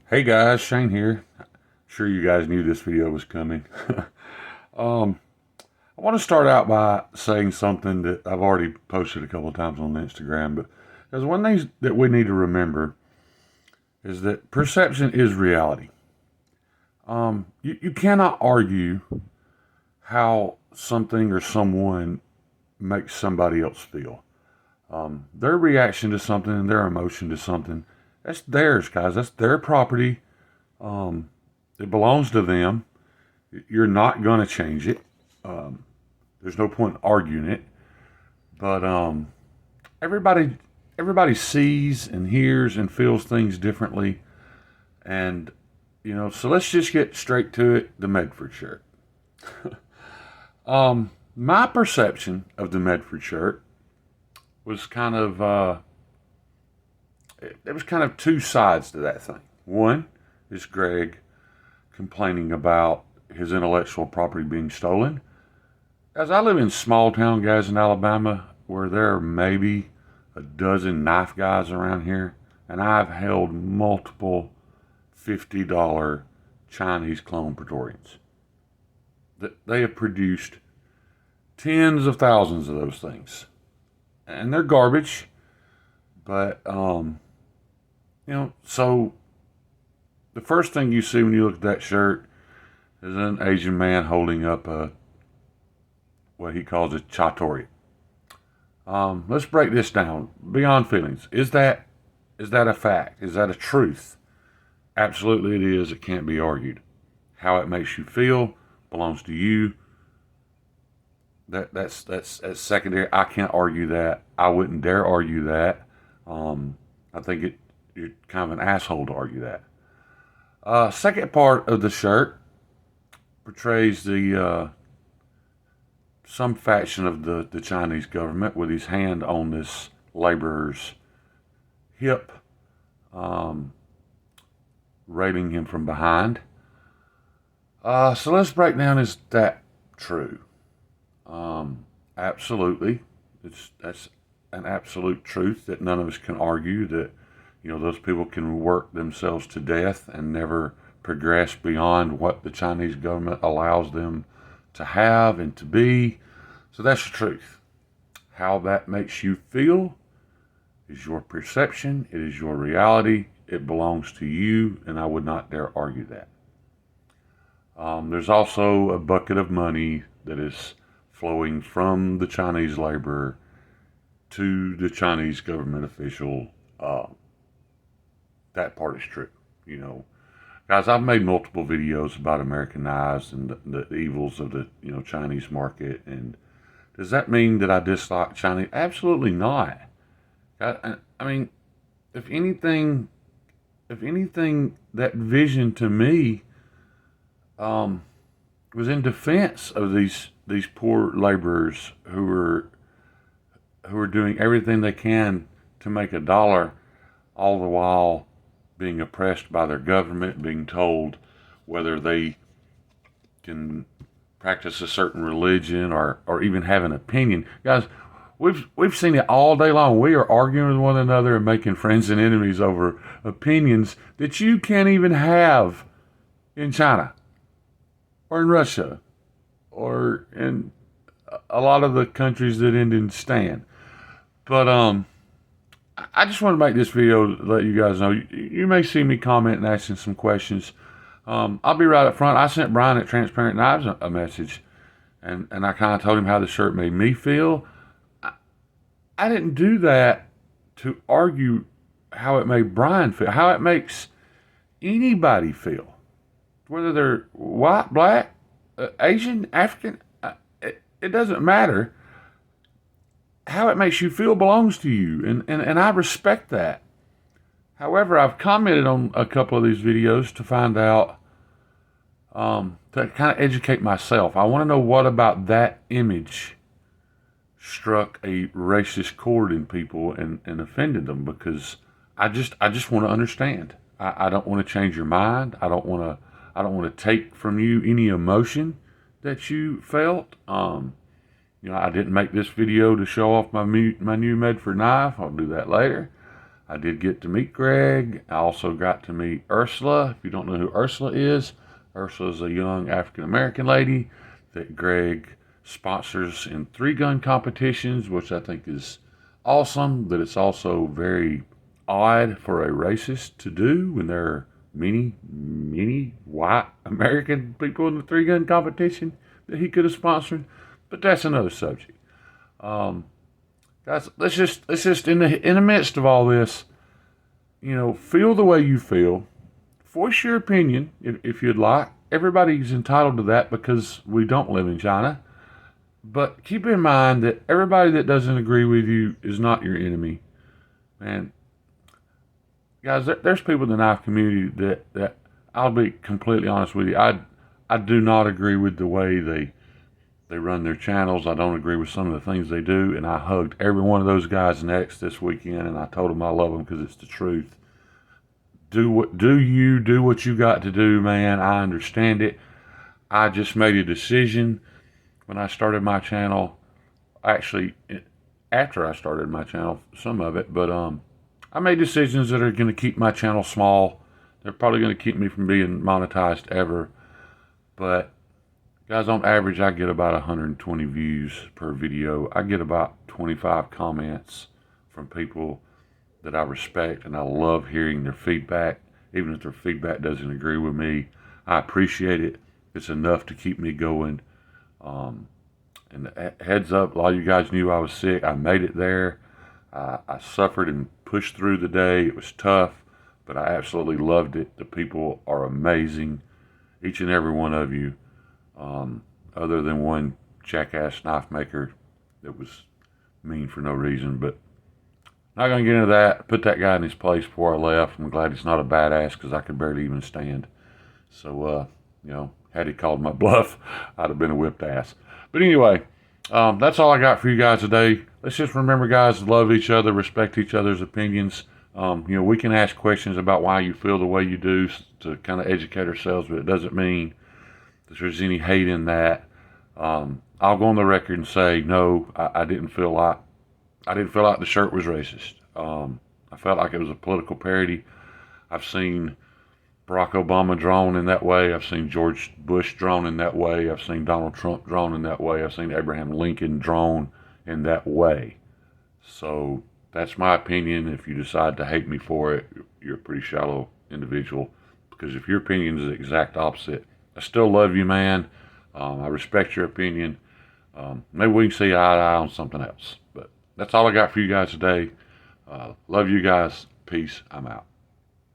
Hey guys, Shane here. Sure you guys knew this video was coming. um, I want to start out by saying something that I've already posted a couple of times on Instagram, but there's one thing that we need to remember is that perception is reality. You cannot argue how something or someone makes somebody else feel. Their reaction to something and their emotion to something, that's theirs, guys. That's their property. It belongs to them. You're not going to change it. There's no point in arguing it. But everybody, everybody sees and hears and feels things differently. And so let's just get straight to it. The Medford shirt. My perception of the Medford shirt was kind of there was kind of two sides to that thing. One is Greg complaining about his intellectual property being stolen. As I live in small town, guys, in Alabama, where there are maybe a dozen knife guys around here, and I've held multiple $50 Chinese clone Praetorians. They have produced tens of thousands of those things, and they're garbage. But so the first thing you see when you look at that shirt is an Asian man holding up what he calls a chatori. Let's break this down. Beyond feelings, is that a fact? Is that a truth? Absolutely, it is. It can't be argued. How it makes you feel belongs to you. That's secondary. I can't argue that. I wouldn't dare argue that. I think you're kind of an asshole to argue that. Second part of the shirt portrays the some faction of the Chinese government with his hand on this laborer's hip, railing him from behind. So let's break down, is that true? Absolutely. That's an absolute truth that none of us can argue, that those people can work themselves to death and never progress beyond what the Chinese government allows them to have and to be. So that's the truth. How that makes you feel is your perception. It is your reality. It belongs to you, and I would not dare argue that. There's also a bucket of money that is flowing from the Chinese laborer to the Chinese government official. That part is true. Guys, I've made multiple videos about American knives and the evils of the Chinese market. And does that mean that I dislike Chinese? Absolutely not. I mean, if anything, that vision to me was in defense of these poor laborers who are doing everything they can to make a dollar, all the while being oppressed by their government, being told whether they can practice a certain religion or even have an opinion. Guys, we've seen it all day long. We are arguing with one another and making friends and enemies over opinions that you can't even have in China or in Russia or in a lot of the countries that Indians stand. But I just want to make this video to let you guys know. You may see me commenting and asking some questions. I'll be right up front. I sent Brian at Transparent Knives a message, and I kind of told him how the shirt made me feel. I didn't do that to argue how it made Brian feel, how it makes anybody feel, whether they're white, black, Asian, African. It doesn't matter. How it makes you feel belongs to you, and I respect that. However, I've commented on a couple of these videos to find out, to kind of educate myself. I want to know what about that image struck a racist chord in people and offended them, because I just want to understand. I don't want to change your mind. I don't want to take from you any emotion that you felt. I didn't make this video to show off my new Medford knife. I'll do that later. I did get to meet Greg. I also got to meet Ursula. If you don't know who Ursula is a young African-American lady that Greg sponsors in 3-gun competitions, which I think is awesome, but it's also very odd for a racist to do when there are many white American people in the 3-gun competition that he could have sponsored. But that's another subject. Guys, let's just in the midst of all this, feel the way you feel. Voice your opinion if you'd like. Everybody's entitled to that because we don't live in China. But keep in mind that everybody that doesn't agree with you is not your enemy. Man, guys, there's people in the knife community that I'll be completely honest with you. I do not agree with the way they run their channels. I don't agree with some of the things they do, and I hugged every one of those guys' necks this weekend, and I told them I love them because it's the truth. Do what you got to do, man. I understand it. I just made a decision when I started my channel. Actually, after I started my channel, some of it, but I made decisions that are going to keep my channel small. They're probably going to keep me from being monetized ever. But guys, on average, I get about 120 views per video. I get about 25 comments from people that I respect, and I love hearing their feedback. Even if their feedback doesn't agree with me, I appreciate it. It's enough to keep me going. And heads up, a lot of you guys knew I was sick. I made it there. I suffered and pushed through the day. It was tough, but I absolutely loved it. The people are amazing, each and every one of you. Other than one jackass knife maker that was mean for no reason, but not going to get into that. Put that guy in his place before I left. I'm glad he's not a badass because I could barely even stand. So, had he called my bluff, I'd have been a whipped ass. But anyway, that's all I got for you guys today. Let's just remember, guys, to love each other, respect each other's opinions. We can ask questions about why you feel the way you do to kind of educate ourselves, but it doesn't mean that there's any hate in that. I'll go on the record and say, no, I didn't feel like the shirt was racist. I felt like it was a political parody. I've seen Barack Obama drawn in that way. I've seen George Bush drawn in that way. I've seen Donald Trump drawn in that way. I've seen Abraham Lincoln drawn in that way. So that's my opinion. If you decide to hate me for it, you're a pretty shallow individual. Because if your opinion is the exact opposite, I still love you, man. I respect your opinion. Maybe we can see eye to eye on something else. But that's all I got for you guys today. Love you guys. Peace. I'm out.